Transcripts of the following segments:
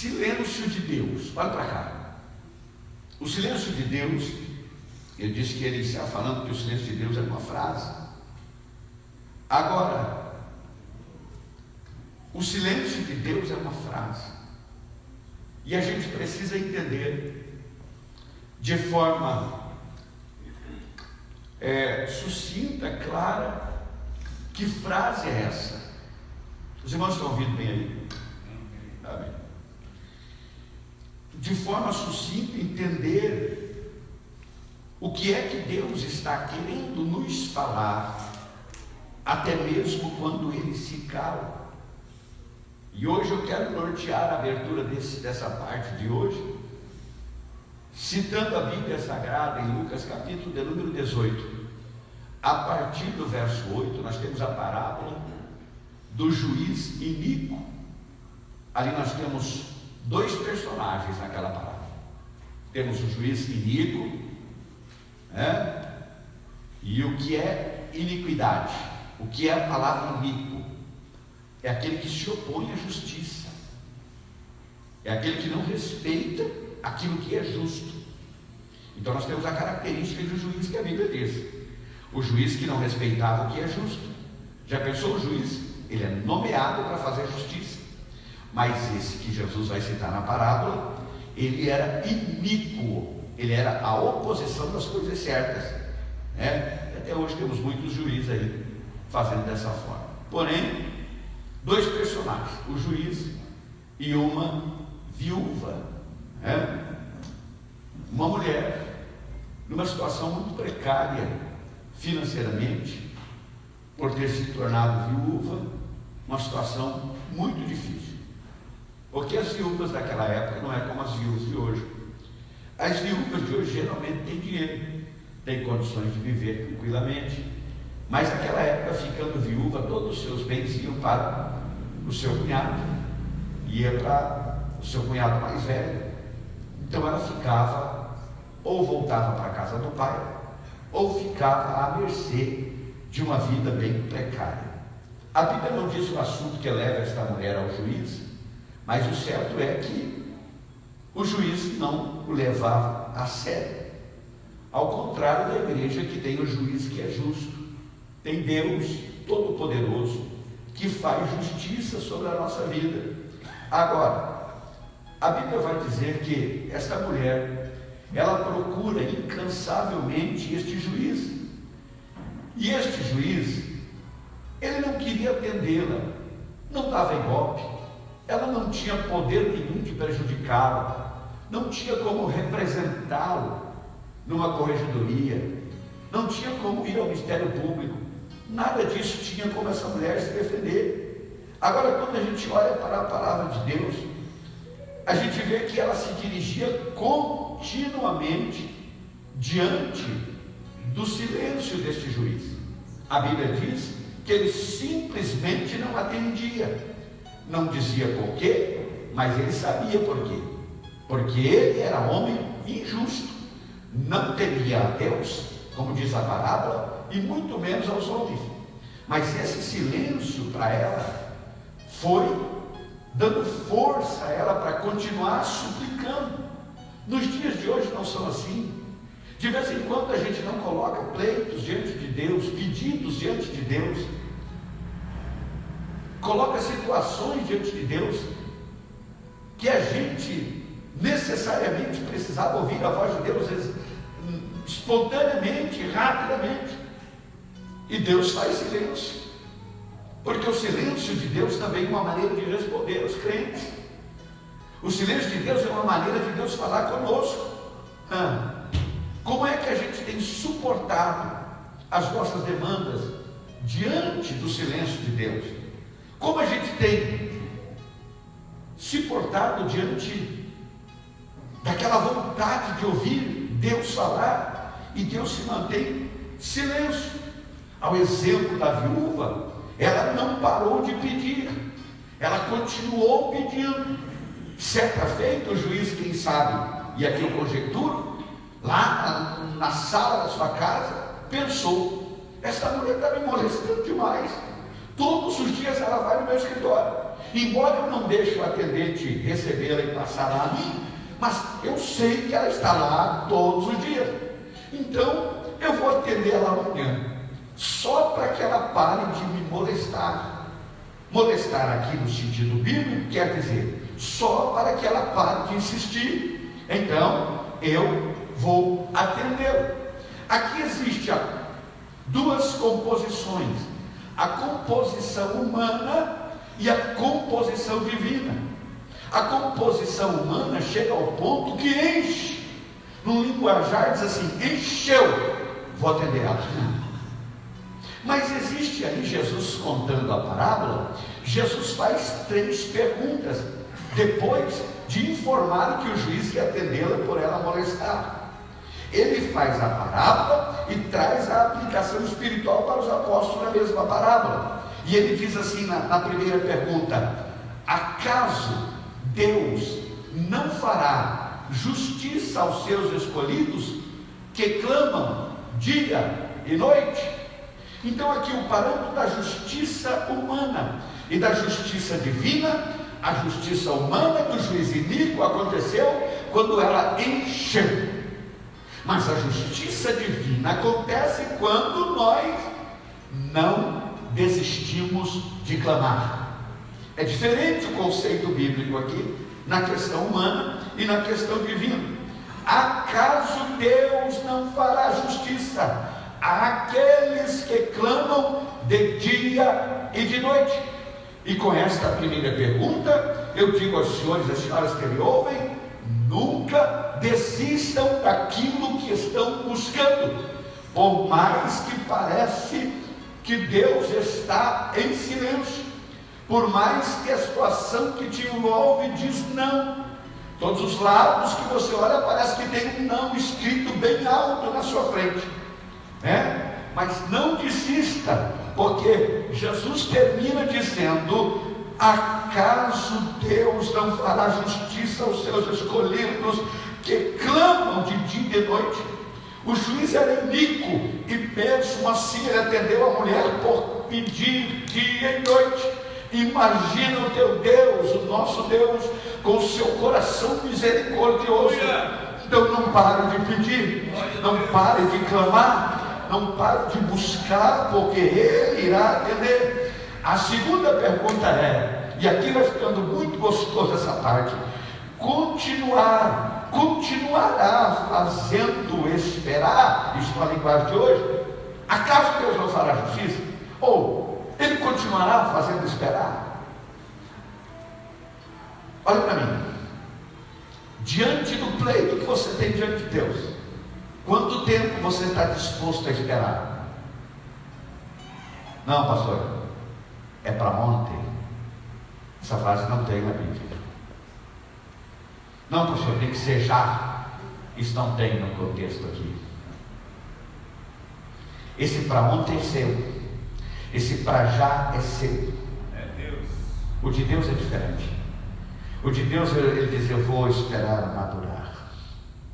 silêncio de Deus. Olha para cá. O silêncio de Deus, eu disse que ele está falando que o silêncio de Deus é uma frase. Agora, o silêncio de Deus é uma frase. E a gente precisa entender de forma sucinta, clara, que frase é essa. Os irmãos estão ouvindo bem aí? Amém. De forma sucinta, entender o que é que Deus está querendo nos falar, até mesmo quando Ele se cala. E hoje eu quero nortear a abertura dessa parte de hoje, citando a Bíblia Sagrada em Lucas capítulo de número 18. A partir do verso 8, nós temos a parábola do juiz iníquo. Ali nós temos dois personagens naquela parábola. Temos o juiz iníquo, e o que é iniquidade? O que é a palavra iníquo? É aquele que se opõe à justiça, é aquele que não respeita aquilo que é justo. Então nós temos a característica do juiz que a Bíblia diz: o juiz que não respeitava o que é justo. Já pensou o juiz? Ele é nomeado para fazer justiça, mas esse que Jesus vai citar na parábola, ele era iníquo, ele era a oposição das coisas certas, Até hoje temos muitos juízes aí fazendo dessa forma. Porém, dois personagens, o juiz e uma viúva, uma mulher numa situação muito precária financeiramente, por ter se tornado viúva, uma situação muito difícil, porque as viúvas daquela época não é como as viúvas de hoje. As viúvas de hoje geralmente têm dinheiro, têm condições de viver tranquilamente, mas naquela época, ficando viúva, todos os seus bens iam para o seu cunhado, ia para o seu cunhado mais velho. Então ela ficava, ou voltava para a casa do pai, ou ficava à mercê de uma vida bem precária. A Bíblia não diz o assunto que leva esta mulher ao juiz, mas o certo é que o juiz não o levava a sério, ao contrário da igreja, que tem o juiz que é justo, tem Deus Todo-Poderoso que faz justiça sobre a nossa vida. Agora, a Bíblia vai dizer que esta mulher, ela procura incansavelmente este juiz, e este juiz, ele não queria atendê-la, não dava ibope, ela não tinha poder nenhum de prejudicá-lo, não tinha como representá-lo numa corregedoria, não tinha como ir ao Ministério Público, nada disso tinha como essa mulher se defender. Agora, quando a gente olha para a palavra de Deus, a gente vê que ela se dirigia continuamente diante do silêncio deste juiz. A Bíblia diz que ele simplesmente não atendia, não dizia por quê, mas ele sabia por quê, porque ele era homem injusto, não temia a Deus, como diz a parábola, e muito menos aos homens. Mas esse silêncio para ela foi dando força a ela para continuar suplicando. Nos dias de hoje não são assim. De vez em quando a gente não coloca pleitos diante de Deus, pedidos diante de Deus, coloca situações diante de Deus que a gente necessariamente precisava ouvir a voz de Deus espontaneamente, rapidamente, e Deus faz silêncio, porque o silêncio de Deus também é uma maneira de responder aos crentes. O silêncio de Deus é uma maneira de Deus falar conosco. Como é que a gente tem suportado as nossas demandas diante do silêncio de Deus? Como a gente tem se portado diante daquela vontade de ouvir Deus falar e Deus se mantém silêncio? Ao exemplo da viúva, ela não parou de pedir, ela continuou pedindo. Certa feita, o juiz, quem sabe, e aqui eu conjecturo, lá na sala da sua casa, pensou: esta mulher está me molestando demais. Todos os dias ela vai no meu escritório, embora eu não deixe o atendente recebê-la e passá-la a mim, mas eu sei que ela está lá todos os dias. Então eu vou atender ela amanhã, só para que ela pare de me molestar. Molestar aqui no sentido bíblico quer dizer só para que ela pare de insistir. Então eu vou atendê-la. Aqui existe duas composições: a composição humana e a composição divina. A composição humana chega ao ponto que enche. No linguajar diz assim: encheu, vou atender ela. Mas existe aí, Jesus contando a parábola, Jesus faz 3 perguntas, depois de informar que o juiz ia atendê-la por ela molestar. Ele faz a parábola e traz a aplicação espiritual para os apóstolos na mesma parábola. E ele diz assim na primeira pergunta: acaso Deus não fará justiça aos seus escolhidos que clamam dia e noite? Então aqui o parâmetro da justiça humana e da justiça divina. A justiça humana do juiz iníquo aconteceu quando ela encheu, mas a justiça divina acontece quando nós não desistimos de clamar. É diferente o conceito bíblico aqui na questão humana e na questão divina. Acaso Deus não fará justiça àqueles que clamam de dia e de noite? E com esta primeira pergunta, eu digo aos senhores e às senhoras que me ouvem: nunca desistam daquilo que estão buscando, por mais que parece que Deus está em silêncio, por mais que a situação que te envolve diz não. Todos os lados que você olha parece que tem um não escrito bem alto na sua frente, né? Mas não desista, porque Jesus termina dizendo: acaso Deus não fará justiça aos seus escolhidos que clamam de dia e de noite? O juiz era iníquo e mesmo assim ele atendeu a mulher por pedir dia e noite. Imagina o teu Deus, o nosso Deus, com o seu coração misericordioso. Então não pare de pedir, não pare de clamar, não pare de buscar, porque Ele irá atender. A segunda pergunta é, e aqui vai ficando muito gostoso essa parte: continuará fazendo esperar? Isso na linguagem de hoje. Acaso Deus não fará justiça? Ou Ele continuará fazendo esperar? Olha para mim, diante do pleito que você tem diante de Deus, quanto tempo você está disposto a esperar? Não, pastor, é para ontem. Essa frase não tem na Bíblia. Não, pastor, tem que ser já. Isso não tem no contexto aqui. Esse para ontem é seu, esse para já é seu. É Deus. O de Deus é diferente. O de Deus, ele diz: eu vou esperar madurar.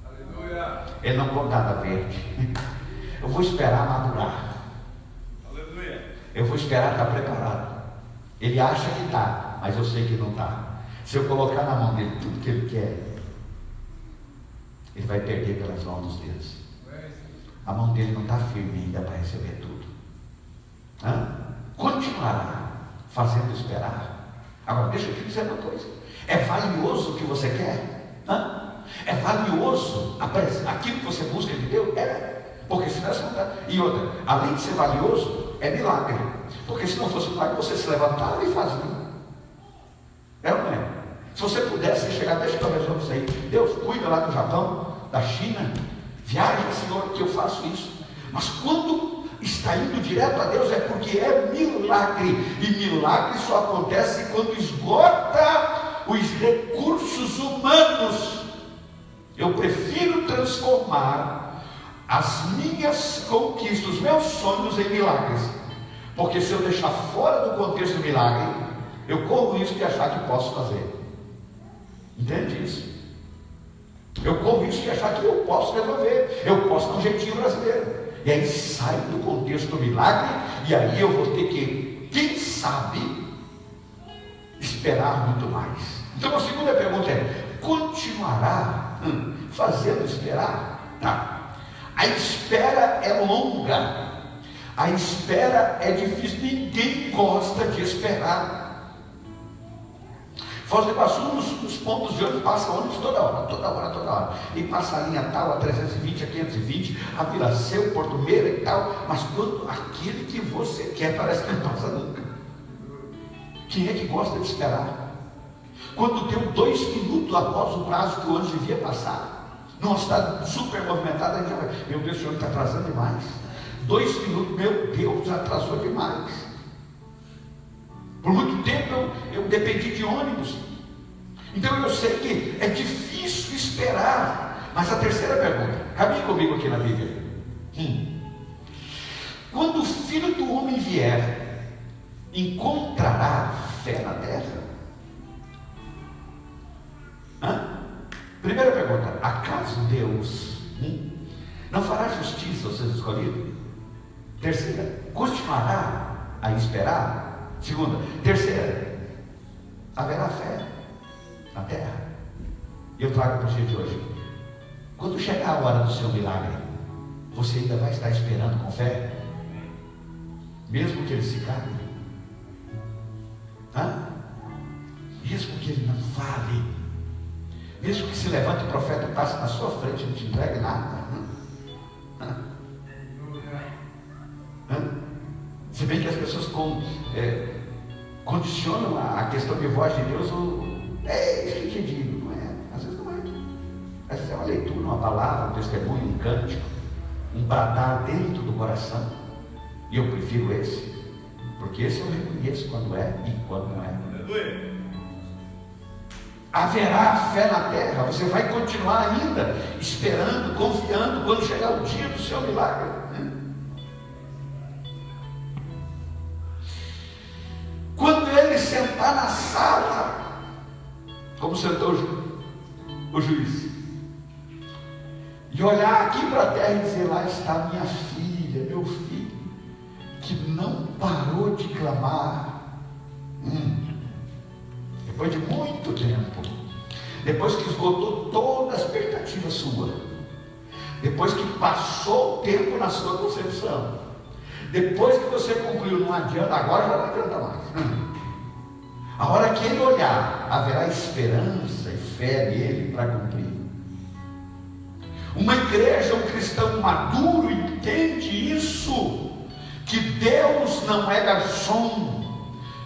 Aleluia. Ele não põe nada verde. Eu vou esperar madurar. Aleluia. Eu vou esperar estar preparado. Ele acha que está, mas eu sei que não está. Se eu colocar na mão dele tudo que ele quer, ele vai perder pelas mãos dos dedos. A mão dele não está firme ainda para receber tudo. Continuará fazendo esperar. Agora deixa eu te dizer uma coisa: é valioso o que você quer? É valioso aquilo que você busca de Deus? É, porque senão você não está. E outra, além de ser valioso, é milagre, porque se não fosse milagre, você se levantava e fazia. É ou não é? Se você pudesse chegar, deixa que eu resolvo isso aí. Deus, cuida lá do Japão, da China, viaja, Senhor, que eu faço isso. Mas quando está indo direto a Deus, é porque é milagre. E milagre só acontece quando esgota os recursos humanos. Eu prefiro transformar as minhas conquistas, os meus sonhos em milagres, porque se eu deixar fora do contexto milagre, eu corro o risco de achar que posso fazer. Entende isso? Eu corro o risco de achar que eu posso resolver, eu posso dar um jeitinho brasileiro, e aí sai do contexto milagre, e aí eu vou ter que, quem sabe, esperar muito mais. Então a segunda pergunta é: continuará fazendo esperar? Tá. A espera é longa, a espera é difícil, ninguém gosta de esperar. Foz do Iguaçu, nos pontos de ônibus, passa ônibus toda hora. E passa a linha tal, a 320, a 520, a Vila Seu, Porto Meira e tal. Mas quando aquele que você quer, parece que não passa nunca. Quem é que gosta de esperar? Quando deu 2 minutos após o prazo que o ônibus devia passar, numa cidade super movimentada, a gente já vai, meu Deus, o senhor está atrasando demais. 2 minutos, meu Deus, atrasou demais. Por muito tempo eu dependi de ônibus. Então eu sei que é difícil esperar. Mas a terceira pergunta, caminhe comigo aqui na Bíblia. Quando o Filho do Homem vier, encontrará fé na terra? Primeira pergunta, acaso Deus não fará justiça aos seus escolhidos? Terceira, continuará a esperar? Segunda, terceira, haverá fé na terra? E eu trago para o dia de hoje: quando chegar a hora do seu milagre, você ainda vai estar esperando com fé? Mesmo que ele se cale? Mesmo que ele não fale? Mesmo que se levante o profeta e passe na sua frente e não te entregue nada? Se bem que as pessoas condicionam a questão de voz de Deus, isso que eu digo, não é? Às vezes não é. Às vezes é uma leitura, uma palavra, um testemunho, um cântico, um bradar dentro do coração. E eu prefiro esse, porque esse eu reconheço quando é e quando não é. Haverá fé na terra, você vai continuar ainda esperando, confiando quando chegar o dia do seu milagre. Quando ele sentar na sala, como sentou o juiz, e olhar aqui para a terra e dizer: lá está minha filha, meu filho, que não parou de clamar. Depois de muito tempo, depois que esgotou toda a expectativa sua, depois que passou o tempo na sua concepção, depois que você concluiu, não adianta, agora já não adianta mais. A hora que ele olhar, haverá esperança e fé nele para cumprir. Uma igreja, um cristão maduro entende isso, que Deus não é garçom,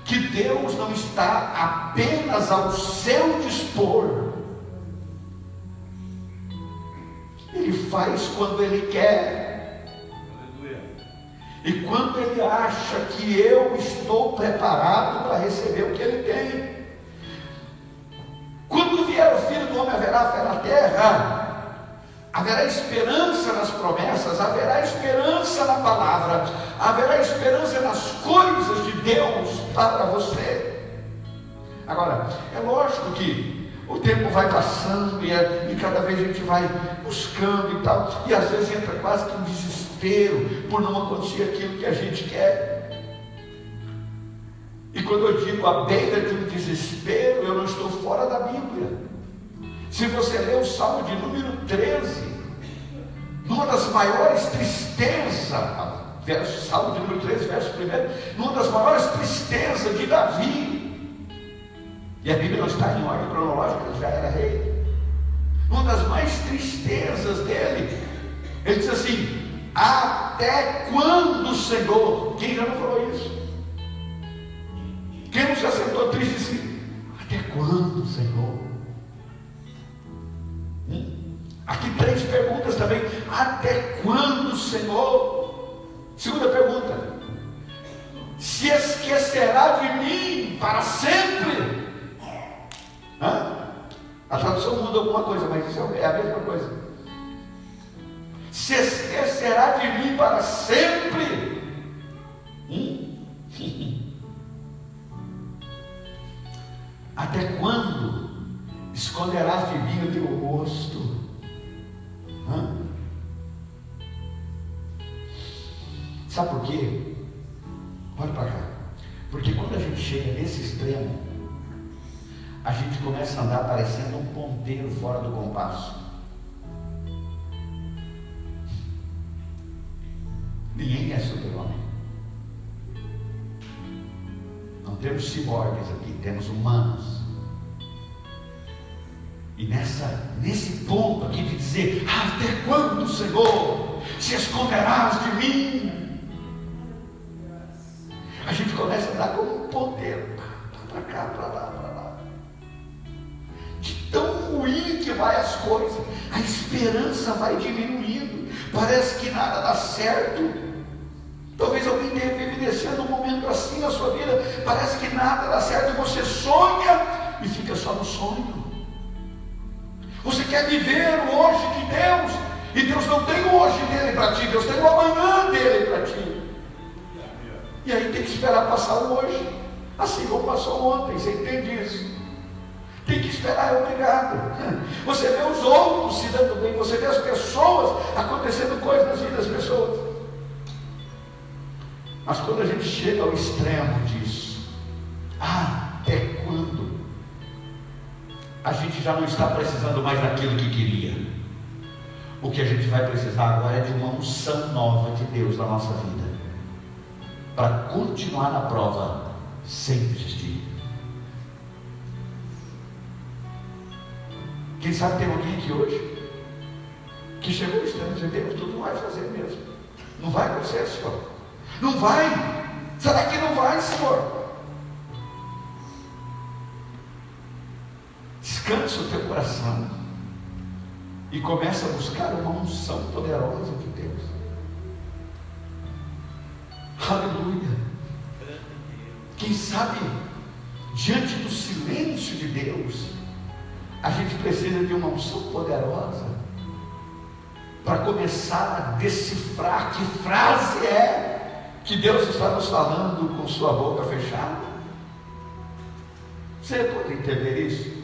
que Deus não está apenas ao seu dispor. Ele faz quando ele quer. E quando ele acha que eu estou preparado para receber o que ele tem. Quando vier o Filho do Homem, haverá fé na terra, haverá esperança nas promessas, haverá esperança na palavra, haverá esperança nas coisas de Deus para você. Agora, é lógico que o tempo vai passando e cada vez a gente vai buscando e tal, e às vezes entra quase que um desespero por não acontecer aquilo que a gente quer. E quando eu digo à beira de um desespero, eu não estou fora da Bíblia. Se você ler o Salmo de número 13, numa das maiores tristezas, Salmo de número 13, verso 1, numa das maiores tristezas de Davi, e a Bíblia não está em ordem cronológica, ele já era rei. Uma das mais tristezas dele, ele diz assim: até quando, Senhor? Quem já não falou isso? Quem não já sentou triste assim? Até quando, Senhor? Aqui 3 perguntas também. Até quando, Senhor? Segunda pergunta: se esquecerá de mim para sempre? A tradução muda alguma coisa, mas isso é a mesma coisa. Se esquecerá de mim para sempre? Até quando esconderás de mim o teu rosto? Sabe por quê? Olha para cá. Porque quando a gente chega nesse extremo, a gente começa a andar parecendo um ponteiro fora do compasso. Ninguém é super-homem. Não temos ciborgues aqui, temos humanos. E nesse ponto aqui de dizer, até quando, Senhor, se esconderás de mim? A gente começa a andar como um ponteiro, para cá, para lá, para lá. De tão ruim que vai as coisas, a esperança vai diminuindo, parece que nada dá certo. Talvez alguém tenha vivenciado um momento assim na sua vida, parece que nada dá certo, e você sonha e fica só no sonho. Você quer viver o hoje de Deus, e Deus não tem o hoje dele para ti, Deus tem o amanhã dele para ti. E aí tem que esperar passar o hoje, assim como passou ontem. Você entende isso? Tem que esperar, é obrigado. Você vê os outros se dando bem, você vê as pessoas, acontecendo coisas nas vidas das pessoas. Mas quando a gente chega ao extremo disso, até quando? A gente já não está precisando mais daquilo que queria. O que a gente vai precisar agora é de uma unção nova de Deus na nossa vida, para continuar na prova sem desistir. Quem sabe tem alguém aqui hoje que chegou estranho, dizer, Deus, tu não vai fazer mesmo, não vai acontecer, Senhor, não vai, será que não vai, Senhor? Descansa o teu coração e começa a buscar uma unção poderosa de Deus. Aleluia. Quem sabe, diante do silêncio de Deus, a gente precisa de uma unção poderosa para começar a decifrar que frase é que Deus está nos falando com sua boca fechada. Você pode entender isso?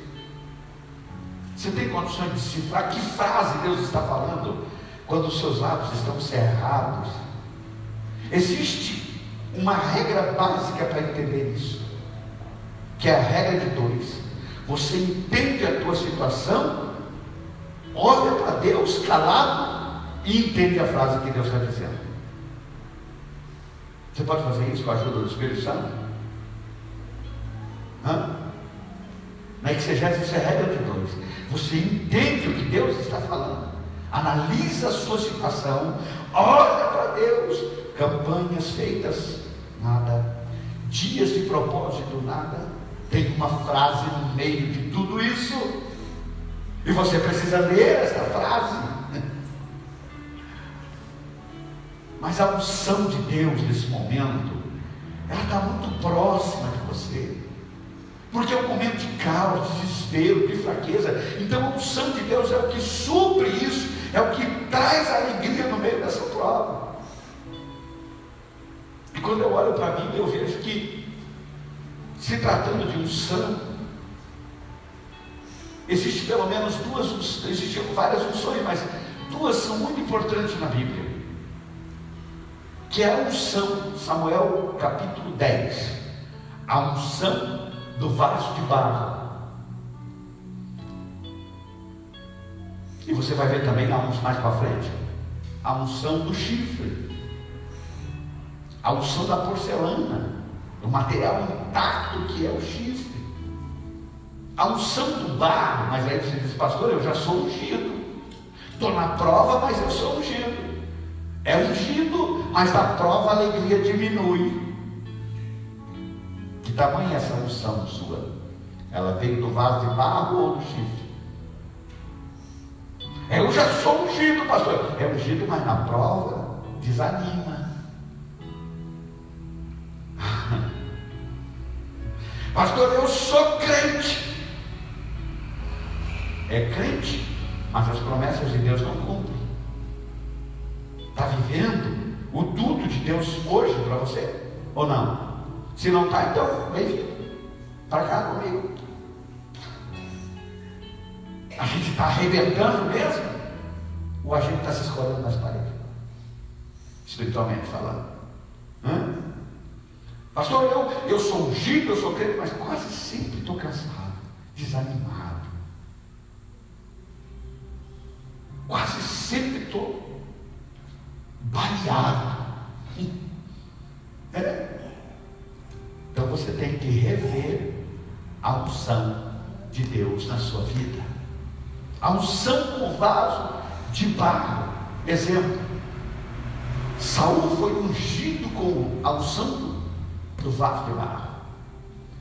Você tem condições de decifrar que frase Deus está falando quando os seus lábios estão cerrados? Existe uma regra básica para entender isso, que é a regra de 2. Você entende a tua situação, olha para Deus calado e entende a frase que Deus está dizendo. Você pode fazer isso com a ajuda do Espírito Santo? Na exegese isso é regra de 2. Você entende o que Deus está falando, analisa a sua situação, olha para Deus. Campanhas feitas, nada. Dias de propósito, nada. Tem uma frase no meio de tudo isso, e você precisa ler essa frase. Mas a unção de Deus nesse momento, ela está muito próxima de você, porque é um momento de caos, de desespero, de fraqueza. Então a unção de Deus é o que supre isso, é o que traz alegria no meio dessa prova. E quando eu olho para mim, eu vejo que, se tratando de unção, existe pelo menos existem várias unções, mas 2 são muito importantes na Bíblia, que é a unção, Samuel capítulo 10, a unção do vaso de barro. E você vai ver também mais para frente, a unção do chifre, a unção da porcelana, o material intacto que é o chifre, a unção do barro. Mas aí você diz, pastor, eu já sou ungido, estou na prova, mas eu sou ungido. É ungido, mas na prova a alegria diminui. Que tamanho é essa unção sua? Ela veio do vaso de barro ou do chifre? Eu já sou ungido, pastor. É ungido, mas na prova desanima. Pastor, eu sou crente. É crente, mas as promessas de Deus não cumprem. Está vivendo o tudo de Deus hoje para você? Ou não? Se não está, então bem-vindo para cá comigo. A gente está arrebentando mesmo? Ou a gente está se escolhendo nas paredes? Espiritualmente falando. Pastor, eu sou ungido, eu sou crente, mas quase sempre estou cansado. desanimado. Quase sempre estou baleado. Então você tem que rever a unção de Deus na sua vida. A unção como vaso de barro. Exemplo: Saul foi ungido com a unção do vaso de barro.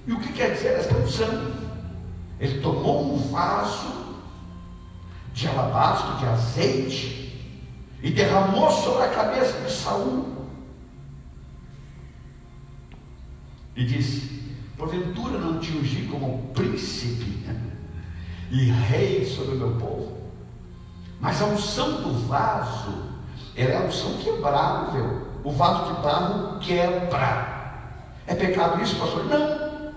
E o que quer dizer esta unção? Ele tomou um vaso de alabastro, de azeite, e derramou sobre a cabeça de Saul e disse: porventura não te ungi como príncipe e rei sobre o meu povo? Mas a unção do vaso, ela é a unção quebrável. O vaso de barro quebra. É pecado isso, pastor? Não,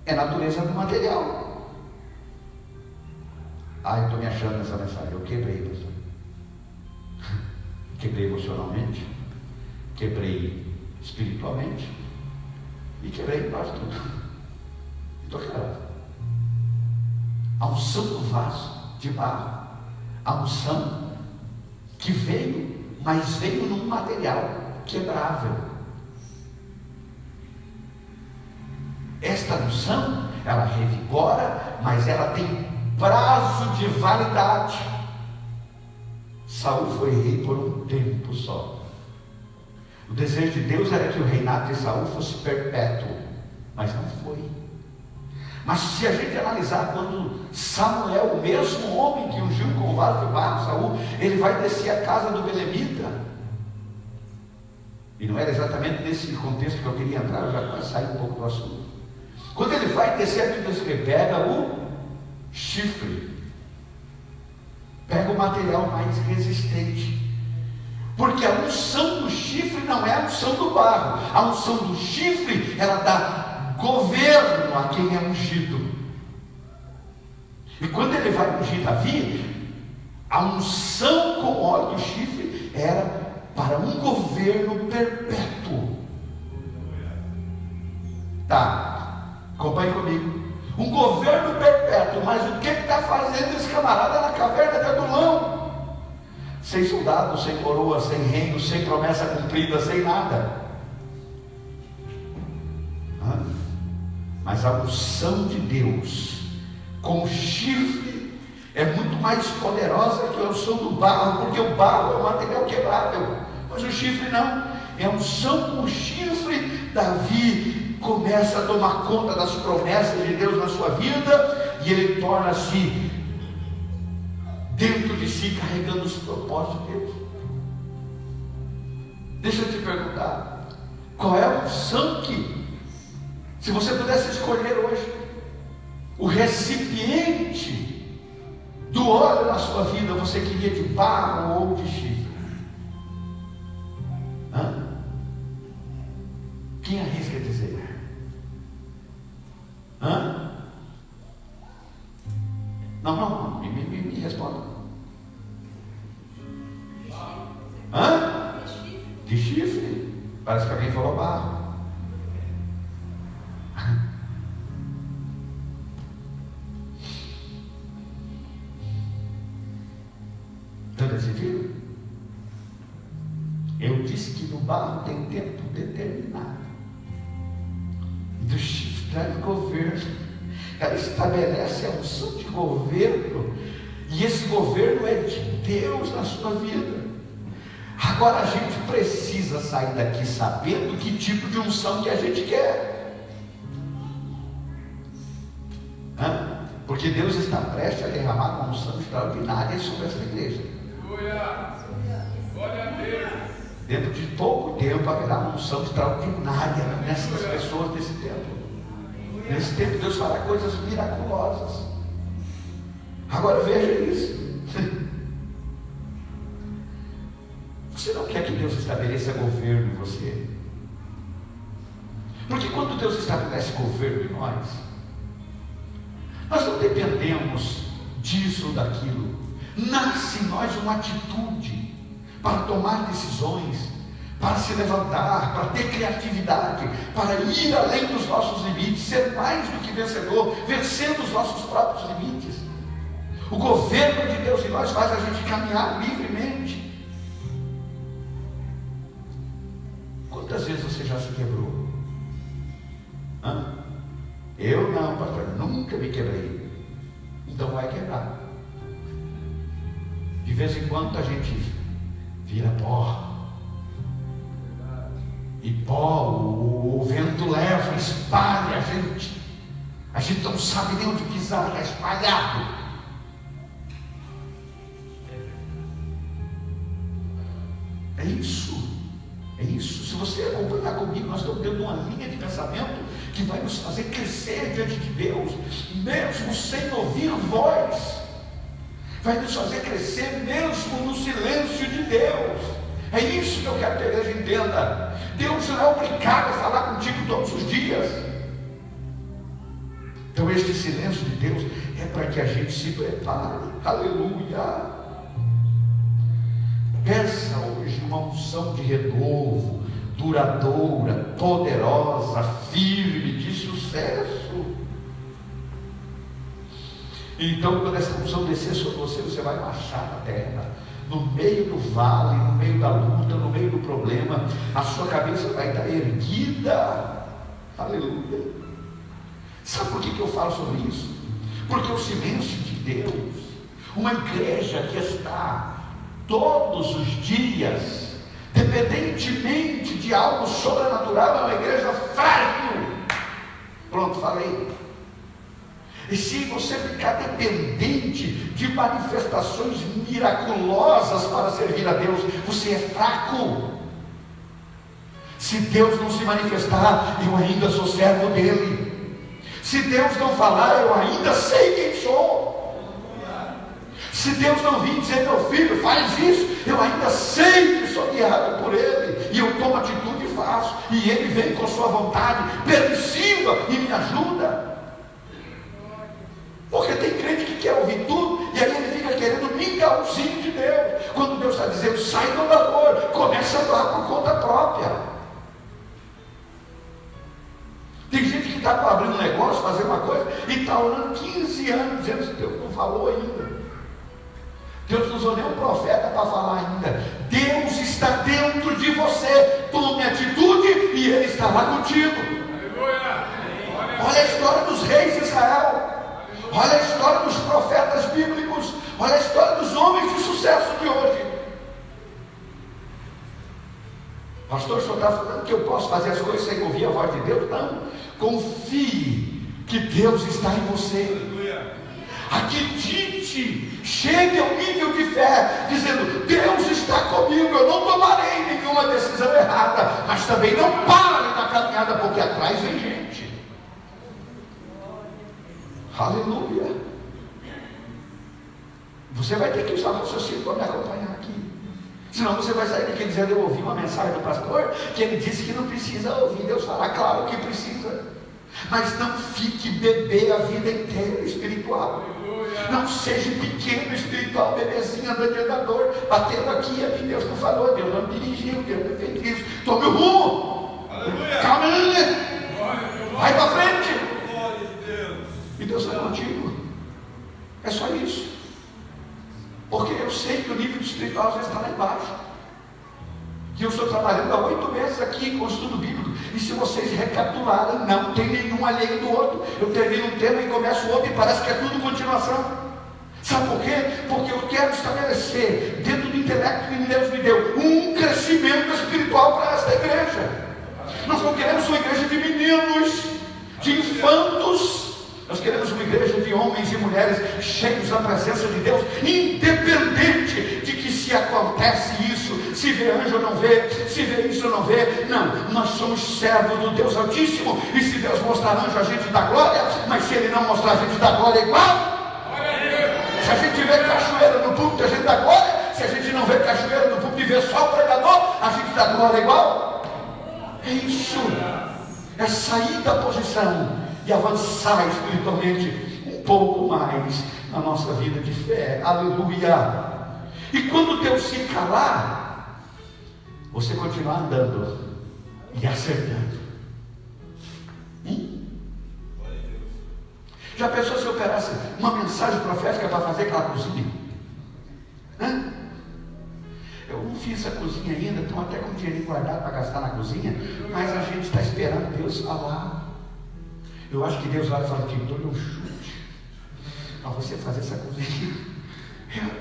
é natureza do material. Estou me achando nessa mensagem. Eu quebrei, pastor. Quebrei emocionalmente, quebrei espiritualmente e quebrei quase tudo. Estou quebrado. A unção do vaso de barro, a unção que veio, mas veio num material quebrável. Esta unção, ela revigora, mas ela tem prazo de validade. Saul foi rei por um tempo só. O desejo de Deus era que o reinado de Saul fosse perpétuo, mas não foi. Mas se a gente analisar, quando Samuel, o mesmo homem que ungiu com o vaso de barro Saul, ele vai descer a casa do belemita, e não era exatamente nesse contexto que eu queria entrar, eu já quase saí um pouco do assunto. Quando ele vai descer, a Bíblia diz que ele pega o chifre, pega o material mais resistente, porque a unção do chifre não é a unção do barro. A unção do chifre, ela dá governo a quem é ungido. E quando ele vai ungir Davi, a unção com óleo do chifre era para um governo perpétuo. Tá, acompanhe comigo. Um governo perpétuo. Mas o que está fazendo esse camarada na caverna de Adulão? Sem soldado, sem coroa, sem reino, sem promessa cumprida, sem nada. Mas a unção de Deus com o chifre é muito mais poderosa que a unção do barro, porque o barro é um material quebrável, mas o chifre não. É a unção com o chifre. Davi começa a tomar conta das promessas de Deus na sua vida, e ele torna-se dentro de si, carregando os propósitos de Deus. Deixa eu te perguntar, qual é a unção que, se você pudesse escolher hoje o recipiente do óleo na sua vida, você queria de barro ou de chifre? Quem arrisca dizer? Não, me responda. De chifre? Parece que alguém falou barro. Está decidido? Eu disse que no barro tem tempo determinado. Do chifre traz governo. Ela estabelece a unção de governo, e esse governo é de Deus na sua vida. Agora a gente precisa sair daqui sabendo que tipo de unção que a gente quer, porque Deus está prestes a derramar uma unção extraordinária sobre essa igreja. Glória a Deus. Dentro de pouco tempo haverá uma unção extraordinária nessas pessoas desse tempo. Nesse tempo Deus fará coisas miraculosas. Agora veja isso. Você não quer que Deus estabeleça governo em você? Porque quando Deus estabelece governo em nós não dependemos disso ou daquilo. Nasce em nós uma atitude para tomar decisões, para se levantar, para ter criatividade, para ir além dos nossos limites, ser mais do que vencedor, vencendo os nossos próprios limites. O governo de Deus em nós faz a gente caminhar livremente. Quantas vezes você já se quebrou? Eu não, pastor, nunca me quebrei. Então vai quebrar. De vez em quando a gente vira pó. E pó, o vento leva, espalha a gente. A gente não sabe nem onde pisar, está espalhado. É isso. É isso. Se você acompanhar comigo, nós estamos dentro de uma linha de pensamento que vai nos fazer crescer diante de Deus, mesmo sem ouvir voz. Vai nos fazer crescer mesmo no silêncio de Deus. É isso que eu quero que a igreja entenda. Deus não é obrigado a falar contigo todos os dias. Então este silêncio de Deus é para que a gente se prepare. Aleluia. Peça hoje uma unção de renovo, duradoura, poderosa, firme, de sucesso. Então, quando essa unção descer sobre você, você vai marchar na terra, no meio do vale, no meio da luta, no meio do problema, a sua cabeça vai estar erguida. Aleluia. Sabe por que eu falo sobre isso? Porque o silêncio de Deus, uma igreja que está todos os dias, dependentemente de algo sobrenatural, é uma igreja frágil. Pronto, falei. E se você ficar dependente de manifestações miraculosas para servir a Deus, você é fraco. Se Deus não se manifestar, eu ainda sou servo dele. Se Deus não falar, eu ainda sei quem sou. Se Deus não vir dizer, meu filho, faz isso, eu ainda sei que sou guiado por ele, e eu tomo atitude e faço, e ele vem com sua vontade permissiva e me ajuda. Porque tem crente que quer ouvir tudo, e aí ele fica querendo mingauzinho de Deus, quando Deus está dizendo, sai do labor, começa a doar por conta própria. Tem gente que está para abrir um negócio, fazer uma coisa, e está orando 15 anos, dizendo que Deus não falou ainda. Deus não usou nem um profeta para falar ainda. Deus está dentro de você. Tome atitude e Ele estará contigo. Olha a história dos reis de Israel. Olha a história dos profetas bíblicos. Olha a história dos homens de sucesso de hoje. Pastor, o senhor está falando que eu posso fazer as coisas sem ouvir a voz de Deus? Não. Confie que Deus está em você. Acredite, chegue ao nível de fé, dizendo, Deus está comigo, eu não tomarei nenhuma decisão errada, mas também não pare na caminhada, porque atrás vem gente. Aleluia. Você vai ter que usar o raciocínio para me acompanhar aqui. Senão você vai sair daqui dizendo, eu ouvi uma mensagem do pastor, que ele disse que não precisa ouvir Deus falar. Claro que precisa. Mas não fique bebê a vida inteira espiritual. Não seja pequeno espiritual, bebezinho andando de andador, batendo aqui, ali, Deus não falou, Deus não dirigiu, Deus não fez isso. Tome o rumo. Calma aí. Vai para frente. E Deus está contigo. É só isso. Porque eu sei que o nível espiritual às vezes está lá embaixo. Que eu estou trabalhando há 8 meses aqui com o estudo bíblico. E se vocês recapitularem, não tem nenhum alheio do outro. Eu termino um tema e começo outro e parece que é tudo continuação. Sabe por quê? Porque eu quero estabelecer, dentro do intelecto que Deus me deu, um crescimento espiritual para esta igreja. Nós não queremos uma igreja de meninos, de infantos. Nós queremos uma igreja de homens e mulheres cheios da presença de Deus, independente de que se acontece isso, se vê anjo ou não vê, se vê isso ou não vê. Não, nós somos servos do Deus Altíssimo, e se Deus mostrar anjo, a gente dá glória, mas se Ele não mostrar, a gente dá glória igual. Se a gente vê cachoeira no púlpito, a gente dá glória. Se a gente não vê cachoeira no púlpito e vê só o pregador, a gente dá glória igual. É isso, é sair da posição e avançar espiritualmente um pouco mais na nossa vida de fé. Aleluia. E quando Deus se calar, você continuar andando e acertando. Já pensou se eu operasse uma mensagem profética para fazer aquela cozinha? Eu não fiz essa cozinha ainda, estou até com dinheiro guardado para gastar na cozinha, mas a gente está esperando Deus falar. Eu acho que Deus vai falar que dou um chute para você fazer essa cozinha.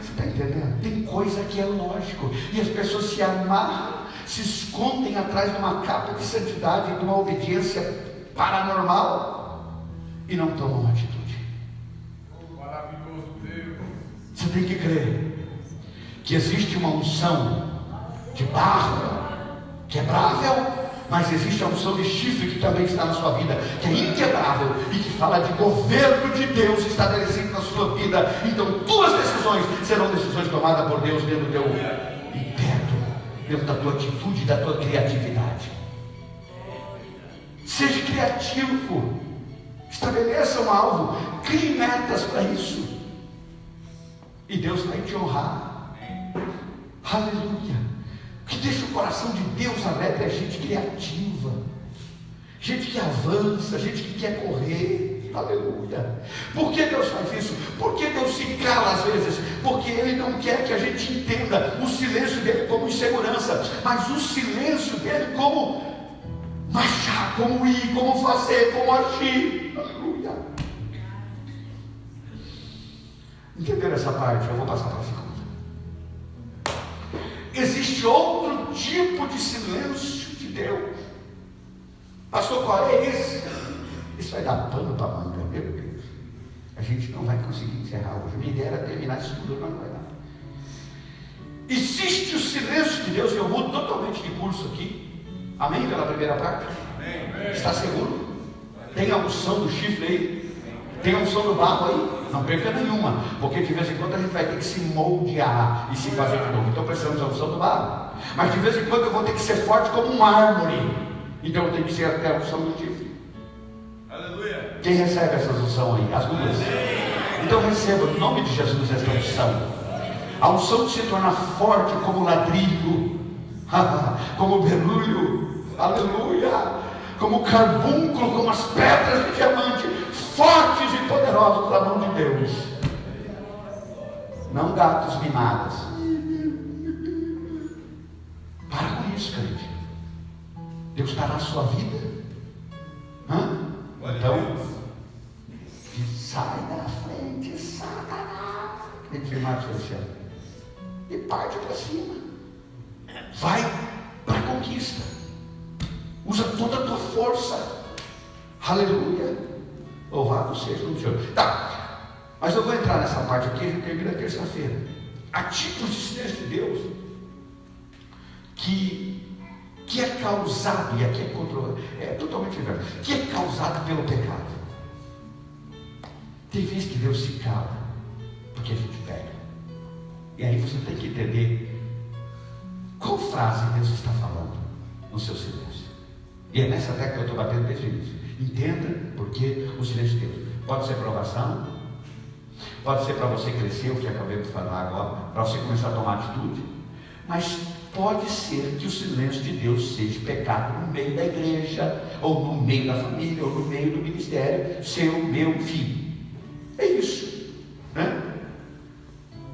Você está entendendo? Tem coisa que é lógico, e as pessoas se amarram, se escondem atrás de uma capa de santidade, de uma obediência paranormal, e não tomam atitude. Maravilhoso Deus. Você tem que crer que existe uma unção de barro quebrável, mas existe a unção de chifre que também está na sua vida, que é inquebrável e que fala de governo de Deus estabelecido na sua vida. Então tuas decisões serão decisões tomadas por Deus dentro do teu império, dentro da tua atitude, da tua criatividade. Seja criativo, estabeleça um alvo, crie metas para isso, e Deus vai te honrar. Aleluia. O que deixa o coração de Deus alegre é gente criativa, gente que avança, gente que quer correr. Aleluia. Por que Deus faz isso? Por que Deus se cala às vezes? Porque Ele não quer que a gente entenda o silêncio dele como insegurança, mas o silêncio dele como marchar, como ir, como fazer, como agir. Aleluia. Entenderam essa parte? Eu vou passar para a segunda. Existe outro tipo de silêncio de Deus. Pastor, qual é esse? Isso vai dar pano para a manga, meu Deus. A gente não vai conseguir encerrar hoje. Minha ideia era terminar isso tudo, mas não vai dar. Existe o silêncio de Deus, e eu mudo totalmente de curso aqui. Amém? Pela primeira parte? Amém. Está seguro? Tem a unção do chifre aí? Tem a unção do barro aí? Não perca nenhuma, porque de vez em quando a gente vai ter que se moldear e se fazer de novo. Então precisamos da unção do barro. Mas de vez em quando eu vou ter que ser forte como um mármore. Então eu tenho que ser até a unção do chifre. Aleluia. Quem recebe essa unção aí? As duas. Então receba, em nome de Jesus, essa unção. A unção de se tornar forte como ladrilho, como berulho, aleluia, como carbúnculo, como as pedras de diamante, fortes e poderosos pela mão de Deus. Não gatos mimados. Para com isso, crente. Deus está na sua vida. Então, sai da frente, Satanás. E parte para cima. Vai para a conquista. Usa toda a tua força. Aleluia. Louvado seja o Senhor. Tá, mas eu vou entrar nessa parte aqui, a gente termina terça-feira. Há tipos de silêncio de Deus que é causado, e aqui é totalmente inverso, que é causado pelo pecado. Tem vezes que Deus se cala porque a gente pega. E aí você tem que entender qual frase Deus está falando no seu silêncio. E é nessa tecla que eu estou batendo desde o início. Entenda porque o silêncio de Deus pode ser provação, pode ser para você crescer, o que acabei de falar agora, para você começar a tomar atitude, mas pode ser que o silêncio de Deus seja pecado no meio da igreja, ou no meio da família, ou no meio do ministério, seu, meu, enfim. É isso, né?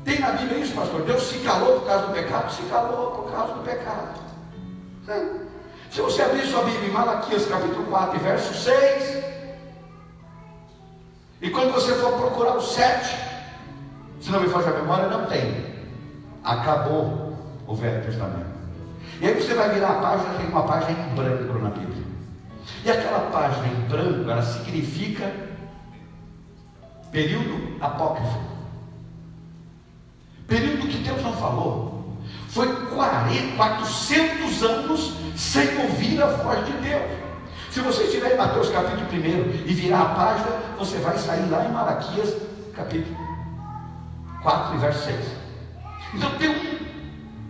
Tem na Bíblia isso, pastor? Deus se calou por causa do pecado? Se calou por causa do pecado, né? Se você abrir sua Bíblia em Malaquias capítulo 4 verso 6, e quando você for procurar o 7, se não me foge a memória, não tem. Acabou o Velho Testamento. E aí você vai virar a página, tem uma página em branco na Bíblia. E aquela página em branco, ela significa período apócrifo. Período que Deus não falou. Foi 400 anos sem ouvir a voz de Deus. Se você estiver em Mateus capítulo 1 e virar a página, você vai sair lá em Malaquias capítulo 4 e verso 6. Então tem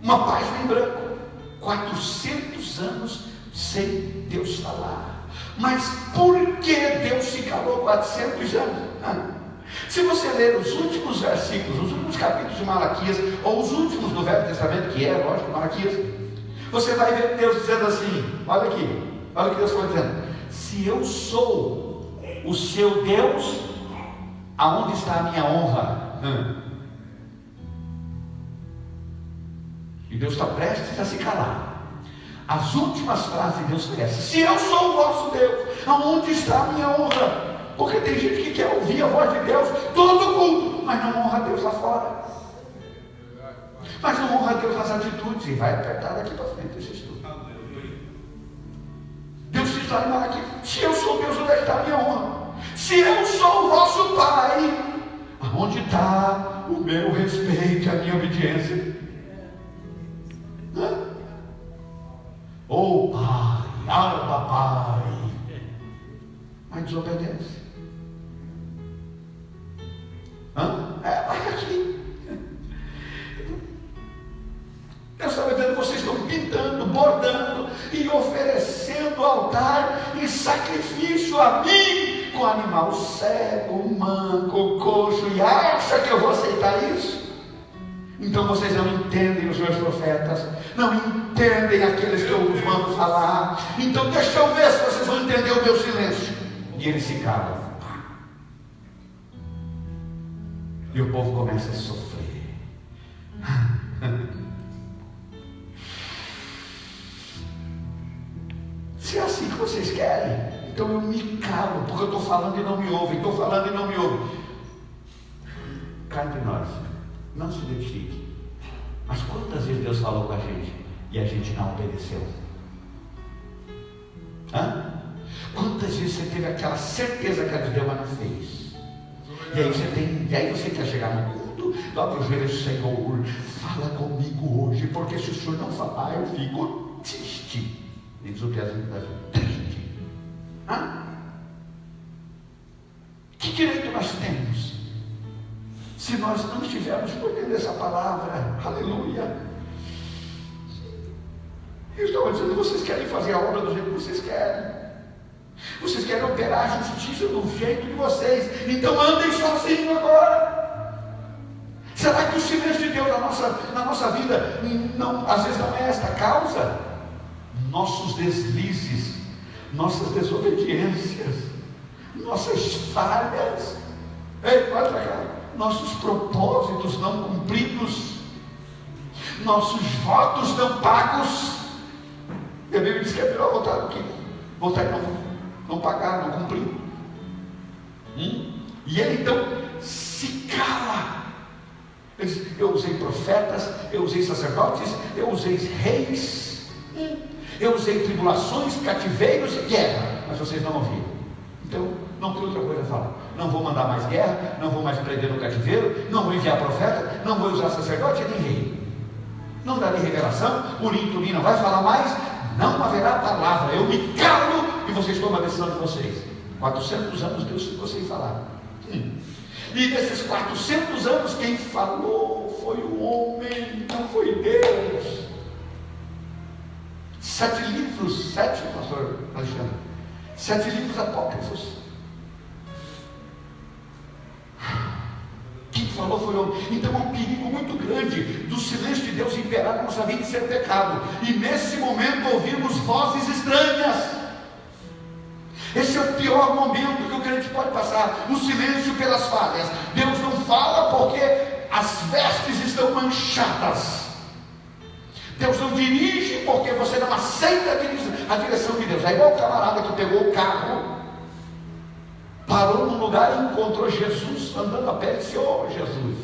uma página em branco. 400 anos sem Deus falar. Mas por que Deus se calou 400 anos? Se você ler os últimos versículos, os últimos capítulos de Malaquias, ou os últimos do Velho Testamento, que é, lógico, Malaquias, Você vai ver Deus dizendo assim, olha aqui, olha o que Deus está dizendo: se eu sou o seu Deus, aonde está a minha honra? E Deus está prestes a se calar. As últimas frases de Deus são essas: se eu sou o vosso Deus, aonde está a minha honra? Porque tem gente que quer ouvir a voz de Deus todo culto, mas não honra Deus lá fora, mas não honra Deus nas atitudes. E vai apertar daqui para frente esse estudo. Deus diz lá em Malaquias: se eu sou Deus, onde está a minha honra? Se eu sou o vosso Pai, aonde está o meu respeito e a minha obediência? Oh Pai, Abba Pai, mas desobedece. Vai aqui. Deus está dizendo: vocês estão pintando, bordando e oferecendo altar e sacrifício a mim, com animal cego, manco, coxo, e acha que eu vou aceitar isso? Então vocês não entendem os meus profetas, não entendem aqueles que eu os mando falar. Então deixa eu ver se vocês vão entender o meu silêncio. E eles se calam. E o povo começa a sofrer. Se é assim que vocês querem, então eu me calo, porque eu estou falando e não me ouvem, estou falando e não me ouvem. Cá entre nós, não se identifique. Mas quantas vezes Deus falou com a gente e a gente não obedeceu? Quantas vezes você teve aquela certeza que ela deu, mas não fez? E aí você quer chegar no culto, dobra os joelhos: Senhor, fala comigo hoje, porque se o Senhor não falar, eu fico triste. Diz o Piazinho da gente: triste. Que direito nós temos, se nós não estivermos por dentro dessa palavra? Aleluia. Eu estou dizendo: vocês querem fazer a obra do jeito que vocês querem, vocês querem operar a justiça do jeito de vocês, então andem sozinhos agora. Será que o silêncio de Deus na nossa vida às vezes não é esta causa? Nossos deslizes, nossas desobediências, nossas falhas, olha para cá, nossos propósitos não cumpridos, nossos votos não pagos. E a Bíblia diz que é melhor voltar do que voltar e não pagar, não cumprir. E ele então se cala. Ele diz: eu usei profetas, eu usei sacerdotes, eu usei reis, eu usei tribulações, cativeiros e guerra, mas vocês não ouviram. Então não tem outra coisa a falar. Não vou mandar mais guerra, não vou mais prender no cativeiro, não vou enviar profeta, não vou usar sacerdote nem rei, não darei revelação, Urim e Tumim não vai falar mais, não haverá palavra. Eu me calo e vocês tomam a decisão de vocês. 400 anos Deus ficou sem falar. E nesses 400 anos quem falou foi o homem, não foi Deus. 7 livros, pastor Alexandre, 7 livros apócrifos. Quem falou foi o homem. Então é um perigo muito grande do silêncio de Deus imperar na nossa vida e ser pecado. E nesse momento ouvimos vozes estranhas. Esse é o pior momento que o crente pode passar, o silêncio pelas falhas. Deus não fala porque as vestes estão manchadas. Deus não dirige porque você não aceita a direção de Deus. É igual o camarada que pegou o carro, parou num lugar e encontrou Jesus andando a pé e disse: ô Jesus,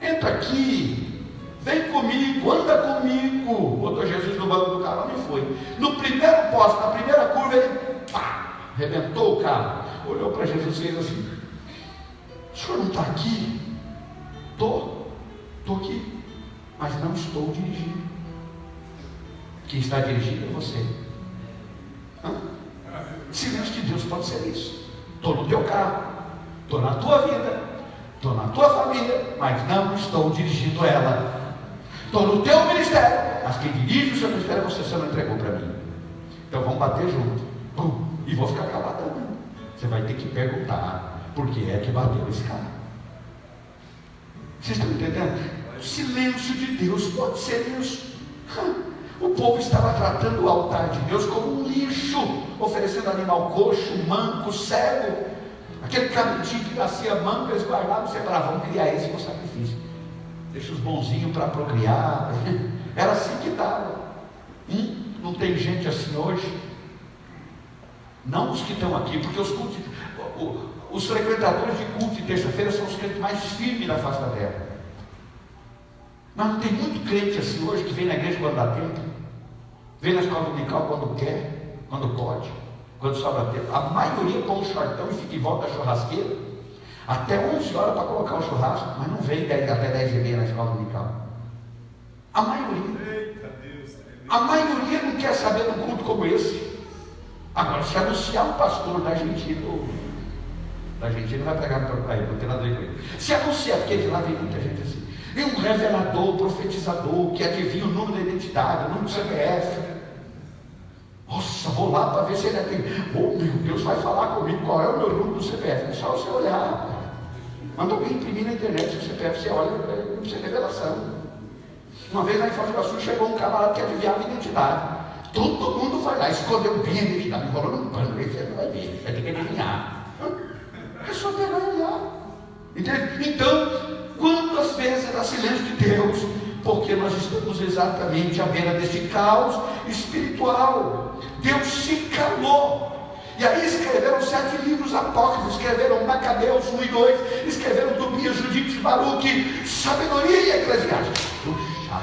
entra aqui, vem comigo, anda comigo. Botou Jesus no banco do carro e foi. No primeiro poste, na primeira curva, ele arrebentou o carro. Olhou para Jesus e fez assim: o senhor não está aqui? Estou aqui, mas não estou dirigindo. Quem está dirigindo é você. Silêncio de Deus pode ser isso. Estou no teu carro, estou na tua vida, estou na tua família, mas não estou dirigindo ela. Estou no teu ministério, mas quem dirige o seu ministério você não entregou para mim. Então vamos bater junto. E vou ficar calado. Você vai ter que perguntar por que é que bateu esse cara. Vocês estão entendendo? O silêncio de Deus pode ser isso. O povo estava tratando o altar de Deus como um lixo, oferecendo animal coxo, manco, cego. Aquele cabritinho que nascia manco, eles guardavam e separavam, vamos criar esse com sacrifício. Deixa os bonzinhos para procriar. Era assim que estava. Não tem gente assim hoje. Não os que estão aqui, porque os frequentadores de culto de terça-feira são os crentes mais firmes na face da terra. Mas não tem muito crente assim hoje que vem na igreja quando dá tempo, vem na escola dominical quando quer, quando pode, quando sobra tempo. A maioria põe um shortão e fica em volta da churrasqueira até 11 horas para colocar o churrasco, mas não vem até 10h30 na escola dominical. A maioria. A maioria não quer saber de um culto como esse. Agora, se anunciar um pastor da Argentina vai pregar no país, não tem nada a ver com ele. Se anunciar, porque de lá vem muita gente assim, e um revelador, profetizador, que adivinha o número da identidade, o número do CPF. Nossa, vou lá para ver se ele é aquele. Oh, meu Deus, vai falar comigo qual é o meu número do CPF. É só você olhar. Manda alguém imprimir na internet o CPF, você olha, não precisa de revelação. Uma vez lá em Foz do Iguaçu chegou um camarada que adivinhava a identidade. Todo mundo vai lá, escondeu bem a identidade, enrolou num pano, você não vai ver, vai ter que adivinhar. É só pegar e olhar. Entende? Então, quantas vezes era silêncio de Deus? Porque nós estamos exatamente à beira deste caos espiritual. Deus se calou. E aí escreveram 7 livros apócrifos, escreveram Macabeus 1 e 2, escreveram Tobias, Judite, Baruque, Sabedoria e Eclesiastes. Puxa,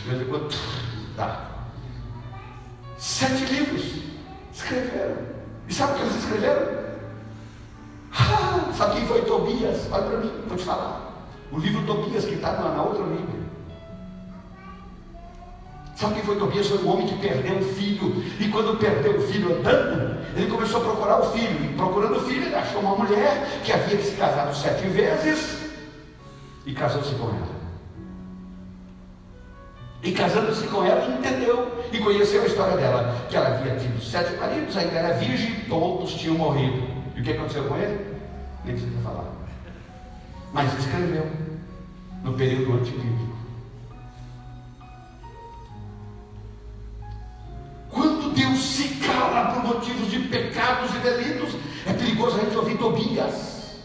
de vez em quando, tá. 7 livros escreveram. E sabe o que eles escreveram? Sabe quem foi Tobias? Olha para mim, vou te falar. O livro Tobias que está na outra Bíblia. Sabe quem foi Tobias? Foi um homem que perdeu o filho. E quando perdeu o filho andando, ele começou a procurar o filho. E procurando o filho, ele achou uma mulher que havia se casado 7 vezes e casou-se com ela. E casando-se com ela, entendeu e conheceu a história dela, que ela havia tido 7 maridos, ainda era virgem, todos tinham morrido. E o que aconteceu com ele? Nem precisa falar. Mas escreveu no período antibíblico. Quando Deus se cala por motivos de pecados e delitos, é perigoso a gente ouvir Tobias.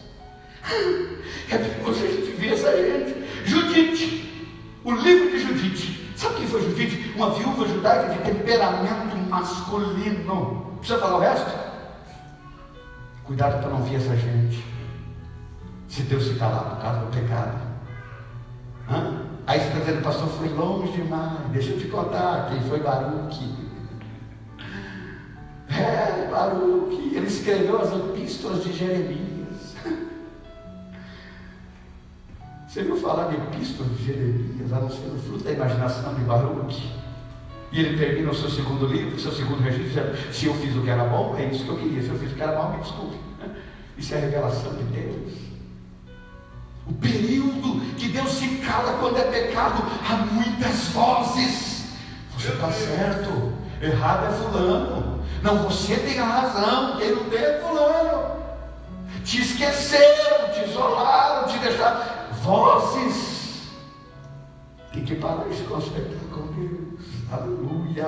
É perigoso a gente ver essa gente. Judite, o livro de Judite. Sabe quem foi Judite? Uma viúva judaica de temperamento masculino. Precisa falar o resto? Cuidado para não ver essa gente. Se Deus se calar por causa do pecado. Aí você está dizendo, pastor, foi longe demais. Deixa eu te contar quem foi Baruque. Baruque. Ele escreveu as epístolas de Jeremias. Você viu falar de epístolas de Jeremias, a não ser no fruto da imaginação de Baruque? E ele termina o seu segundo livro, o seu segundo registro, dizendo, se eu fiz o que era bom, é isso que eu queria. Se eu fiz o que era mal, me desculpe. Isso é a revelação de Deus. O período que Deus se cala quando é pecado, há muitas vozes. Você está certo, errado é fulano. Não, você tem a razão, quem não tem é fulano. Te esqueceram, te isolaram, te deixaram. Vozes. Tem que parar de se consertar com Deus. Aleluia.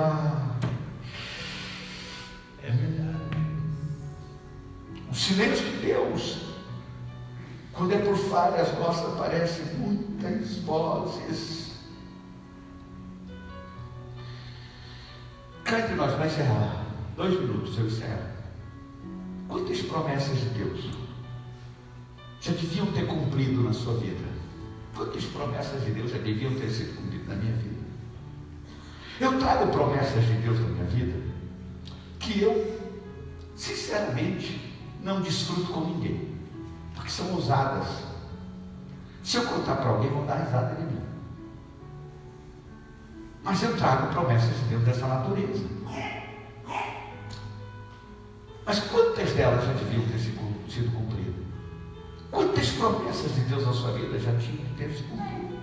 É verdade. O silêncio de Deus, quando é por falhas nossas, aparecem muitas vozes. Cá entre nós, vai encerrar. 2 minutos eu encerro. Quantas promessas de Deus já deviam ter cumprido na sua vida? Quantas promessas de Deus já deviam ter sido cumpridas na minha vida? Eu trago promessas de Deus na minha vida que eu, sinceramente, não desfruto com ninguém, porque são usadas. Se eu contar para alguém, vão dar risada de mim. Mas eu trago promessas de Deus dessa natureza. Mas quantas delas já deviam ter sido cumpridas? Quantas promessas de Deus na sua vida já tinham que ter sido cumpridas?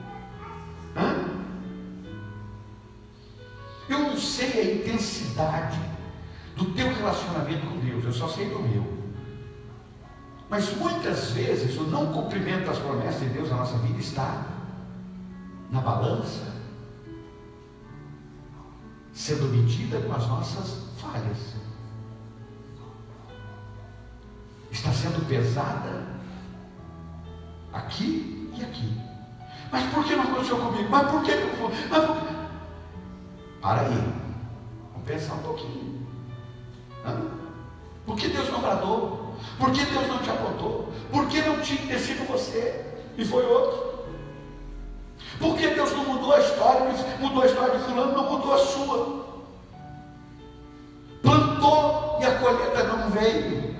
Eu não sei a intensidade do teu relacionamento com Deus, eu só sei do meu. Mas muitas vezes o não cumprimento das promessas de Deus na nossa vida está na balança. sendo medida com as nossas falhas. Está sendo pesada aqui e aqui. Mas por que não aconteceu comigo? Mas por que não foi? Para aí. Vamos pensar um pouquinho. Por que Deus não agradou? Por que Deus não te apontou? Por que não tinha que ter sido você e foi outro? Por que Deus não mudou a história? Mudou a história de fulano, não mudou a sua. Plantou e a colheita não veio.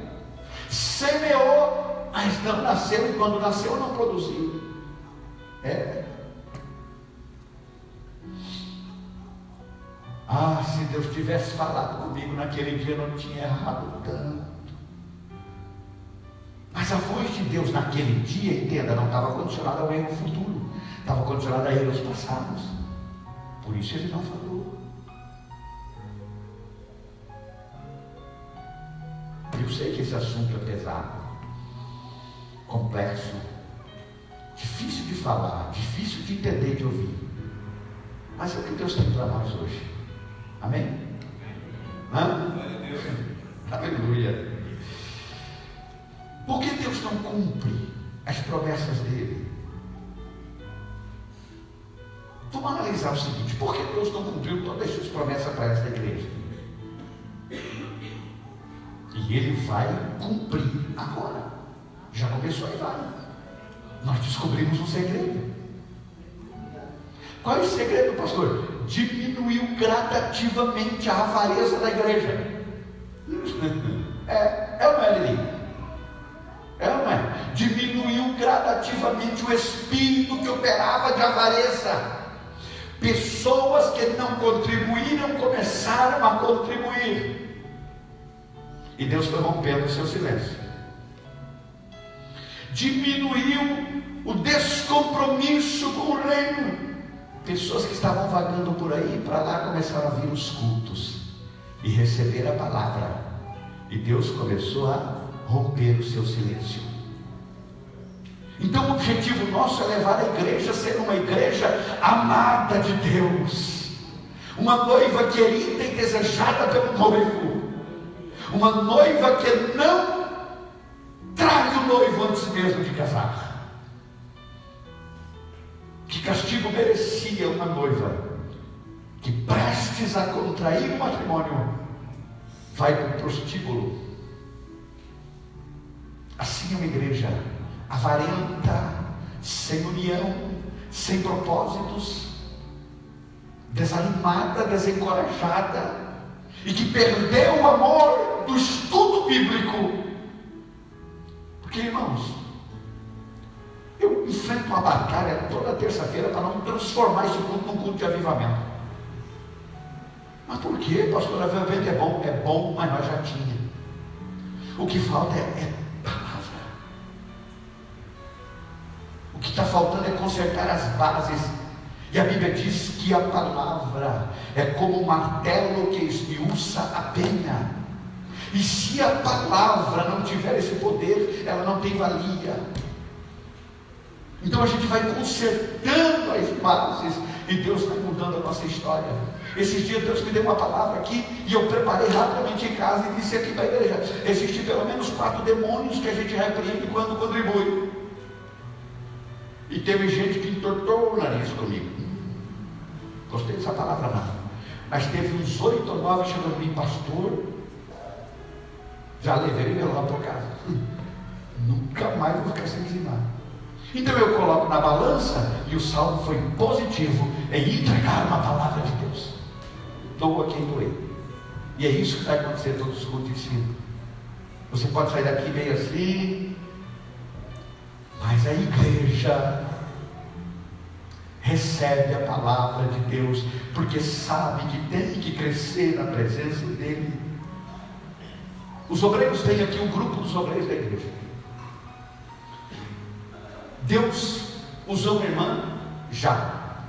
Semeou, mas não nasceu, e quando nasceu não produziu. Se Deus tivesse falado comigo naquele dia, eu não tinha errado tanto. Mas a voz de Deus naquele dia, entenda, não estava condicionada ao erro futuro, estava condicionada a erros passados. Por isso ele não falou. Eu sei que esse assunto é pesado, complexo, difícil de falar, difícil de entender e de ouvir. Mas é o que Deus tem para nós hoje. Amém? Aleluia. Por que Deus não cumpre as promessas dele? Vamos analisar o seguinte: por que Deus não cumpriu todas as suas promessas para esta igreja? E ele vai cumprir agora. Já começou e vai. Nós descobrimos um segredo. Qual é o segredo, pastor? Diminuiu gradativamente a avareza da igreja. É ou não é, Lili? É ou não é? Diminuiu gradativamente o espírito que operava de avareza. Pessoas que não contribuíram começaram a contribuir. E Deus foi rompendo o seu silêncio. Diminuiu o descompromisso com o reino. Pessoas que estavam vagando por aí, para lá começaram a vir os cultos e receber a palavra. E Deus começou a romper o seu silêncio. Então o objetivo nosso é levar a igreja a ser uma igreja amada de Deus. Uma noiva querida e desejada pelo noivo. Uma noiva que não trai o noivo antes mesmo de casar. Que castigo merecia uma noiva que, prestes a contrair o matrimônio, vai para o prostíbulo? Assim é uma igreja avarenta, sem união, sem propósitos, desanimada, desencorajada, e que perdeu o amor do estudo bíblico. Porque, irmãos, eu enfrento uma batalha toda terça-feira para não transformar esse culto num culto de avivamento. Mas por quê, pastor? Avivamento é bom? É bom, mas nós já tínhamos. O que falta é palavra. O que está faltando é consertar as bases. E a Bíblia diz que a palavra é como um martelo que esmiuça a penha. E se a palavra não tiver esse poder, ela não tem valia. Então a gente vai consertando as bases e Deus vai mudando a nossa história. Esses dias Deus me deu uma palavra aqui e eu preparei rapidamente em casa e disse aqui para a igreja: existem pelo menos 4 demônios que a gente repreende quando contribui. E teve gente que entortou o nariz comigo. Gostei dessa palavra não. Mas teve uns 8 ou 9 chegando para mim: pastor, já levei meu lá para casa. Nunca mais vou ficar sem dizimar. Então eu coloco na balança e o saldo foi positivo em entregar uma palavra de Deus. Doa quem doer. E é isso que vai acontecer todos os cultos de ensino. Você pode sair daqui meio assim, mas a igreja recebe a palavra de Deus, porque sabe que tem que crescer na presença dele. Os obreiros têm aqui um grupo dos obreiros da igreja. Deus usou uma irmã já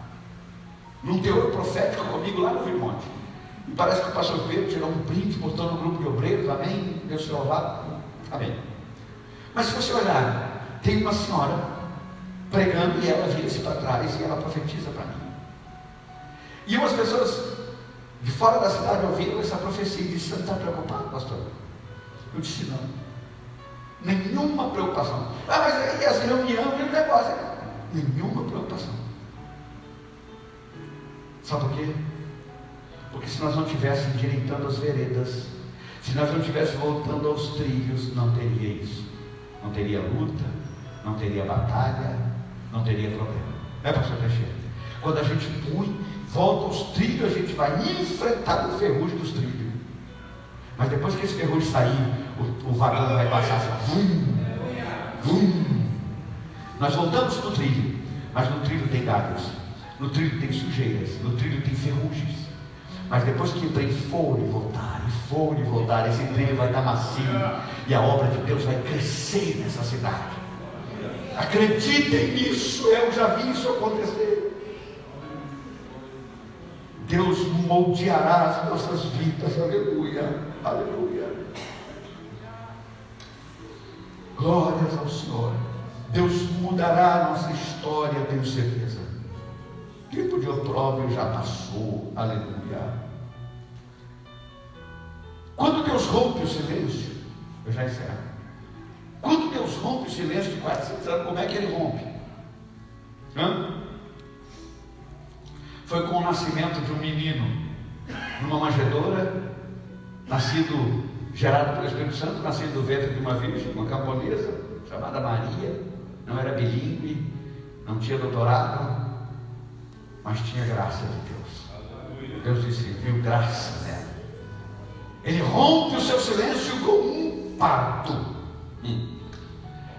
num teor profético comigo lá no Virmonte. E parece que o pastor Pedro tirou um print, botou no grupo de obreiros. Amém? Deus seja louvado. Amém. Mas se você olhar, tem uma senhora pregando e ela vira-se para trás e ela profetiza para mim. E umas pessoas de fora da cidade ouviram essa profecia e disse: você não está preocupado, pastor? Eu disse: não, nenhuma preocupação. Ah, mas aí as reuniões e o negócio, nenhuma preocupação. Sabe por quê? Porque se nós não estivéssemos endireitando as veredas, se nós não estivéssemos voltando aos trilhos, não teria isso. Não teria luta, não teria batalha, não teria problema. Não é, pastor Teixeira? Quando a gente volta aos trilhos, a gente vai enfrentar o ferrugem dos trilhos. Mas depois que esse ferrugem sair, o vagão vai passar assim, vum, vum. Nós voltamos no trilho, mas no trilho tem galhos, no trilho tem sujeiras, no trilho tem ferrugens. Mas depois que o trem for e voltar, esse trilho vai estar macio e a obra de Deus vai crescer nessa cidade. Acreditem nisso, eu já vi isso acontecer. Deus moldeará as nossas vidas, aleluia, aleluia. Glórias ao Senhor. Deus mudará a nossa história, tenho certeza. O tempo de opróbrio já passou, aleluia. Quando Deus rompe o silêncio, eu já encerro. Quando Deus rompe o silêncio de 400 anos, como é que ele rompe? Foi com o nascimento de um menino numa manjedoura, gerado pelo Espírito Santo, nascido do ventre de uma virgem, uma camponesa, chamada Maria. Não era bilíngue, não tinha doutorado, mas tinha graça de Deus. Deus disse: viu graça nela. Ele rompe o seu silêncio com um parto.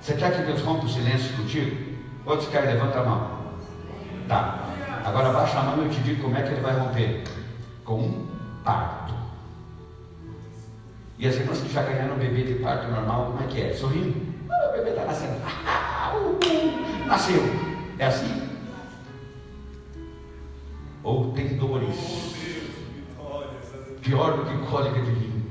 Você quer que Deus rompa o silêncio contigo? Quantos querem? Levanta a mão. Tá. Agora baixa a mão e eu te digo como é que ele vai romper. Com um parto. E as irmãs que já ganharam um bebê de parto normal, como é que é? Sorrindo? O bebê está nascendo. Nasceu. É assim? Ou tem dores? Pior do que cólica de rim.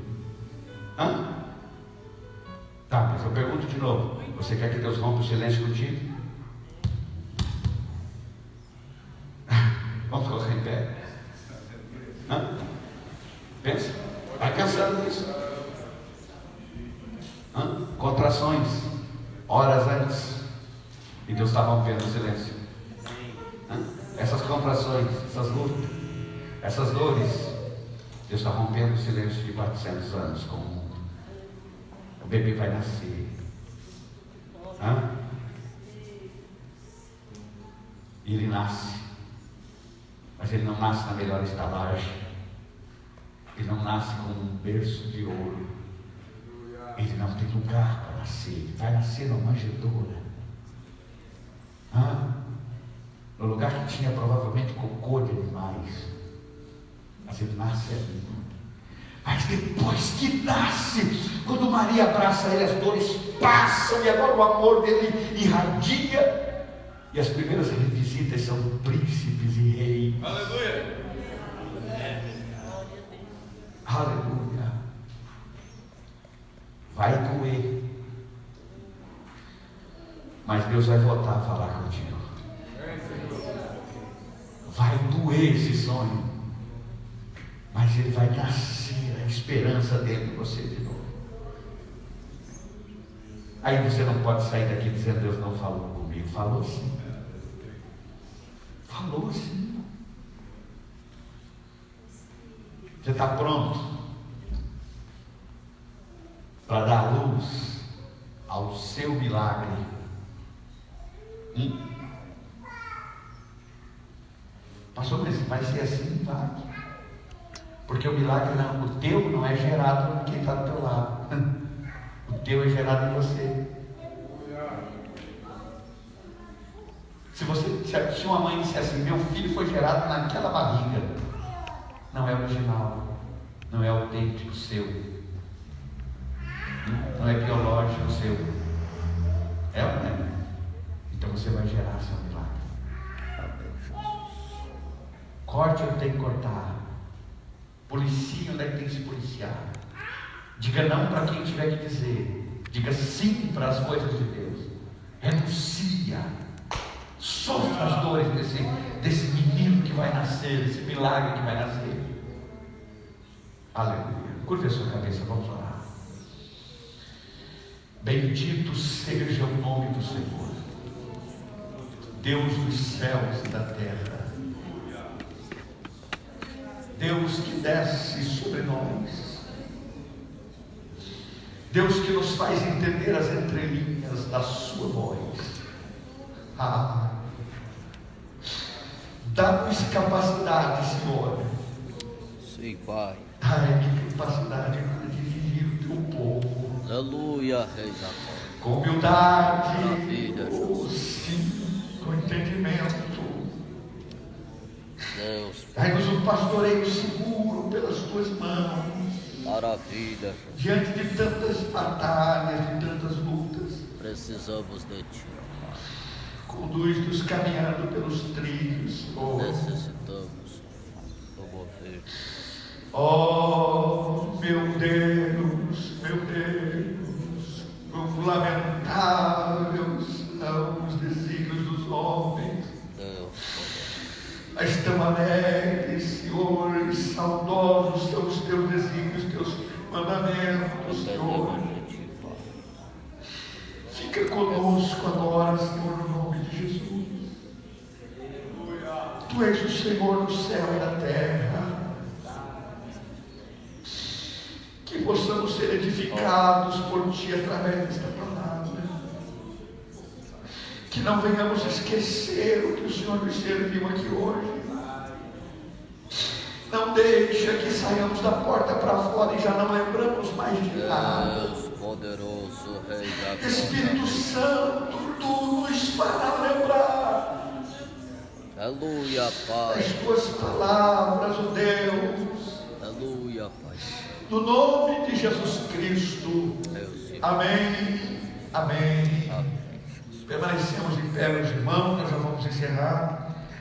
Tá, mas eu pergunto de novo. Você quer que Deus rompa o silêncio contigo? Vamos colocar em pé. Pensa. Vai pensando nisso. Contrações. Horas antes. E Deus está rompendo o silêncio. Essas contrações, essas lutas, essas dores, Deus está rompendo o silêncio de 400 anos com o mundo. O bebê vai nascer. E ele nasce. Mas ele não nasce na melhor estalagem. Ele não nasce com um berço de ouro. Ele não tem lugar para nascer. Ele vai nascer numa manjedoura. No lugar que tinha provavelmente cocô de animais. Mas ele nasce ali. Mas depois que nasce, quando Maria abraça ele, as dores passam e agora o amor dele irradia. E as primeiras visitas são príncipes e reis. Aleluia. Aleluia. Vai doer. Mas Deus vai voltar a falar contigo. Vai doer esse sonho. Mas ele vai nascer a esperança dentro de você de novo. Aí você não pode sair daqui dizendo: Deus não falou comigo. Falou sim. Falou sim. Você está pronto para dar luz ao seu milagre? Pastor, mas vai ser assim? Vai. Porque o milagre não, o teu não é gerado em quem está do teu lado. O teu é gerado em você. Se uma mãe disser assim: meu filho foi gerado naquela barriga, não é original, não é autêntico seu, não é biológico seu. É ou não é? Então você vai gerar seu milagre. Corte onde tem que cortar. Policie onde é que tem que se policiar. Diga não para quem tiver que dizer. Diga sim para as coisas de Deus. Renuncia. Sofra as dores desse menino que vai nascer, desse milagre que vai nascer. Aleluia. Curva a sua cabeça, vamos orar. Bendito seja o nome do Senhor, Deus dos céus e da terra, Deus que desce sobre nós, Deus que nos faz entender as entrelinhas da sua voz. Dá-nos capacidade, Senhor. Sim, Pai. Dá-nos capacidade para dirigir o teu povo. Aleluia, Rei da Glória. Com humildade, Maravilha, Jesus. sim, com entendimento. Deus, Dai-nos um pastoreio seguro pelas tuas mãos, maravilha. diante de tantas batalhas, de tantas lutas. Precisamos de Ti, Pai. Conduz-nos caminhando pelos trilhos. Necessitamos promover. Oh, meu Deus, como lamentáveis são os desígnios dos homens. Deus, Mas tão alegres, Senhor, e saudosos são os teus desígnios, teus mandamentos, Senhor. dependemos de Ti, Pai. Fica conosco agora, Senhor, no nome de Jesus. Tu és o Senhor do céu e da terra. Que possamos ser edificados por Ti através desta palavra. Que não venhamos esquecer o que o Senhor nos serviu aqui hoje. Não deixa que saiamos da porta para fora e já não lembramos mais de nada. Deus poderoso, Rei da Glória. Espírito Santo, Tu nos fará lembrar Aleluia, Pai. das Tuas palavras, ó Deus. Aleluia, Pai. No nome de Jesus Cristo. Deus, Amém. Amém. Amém. Permanecemos em pé, meus irmãos, nós já vamos encerrar.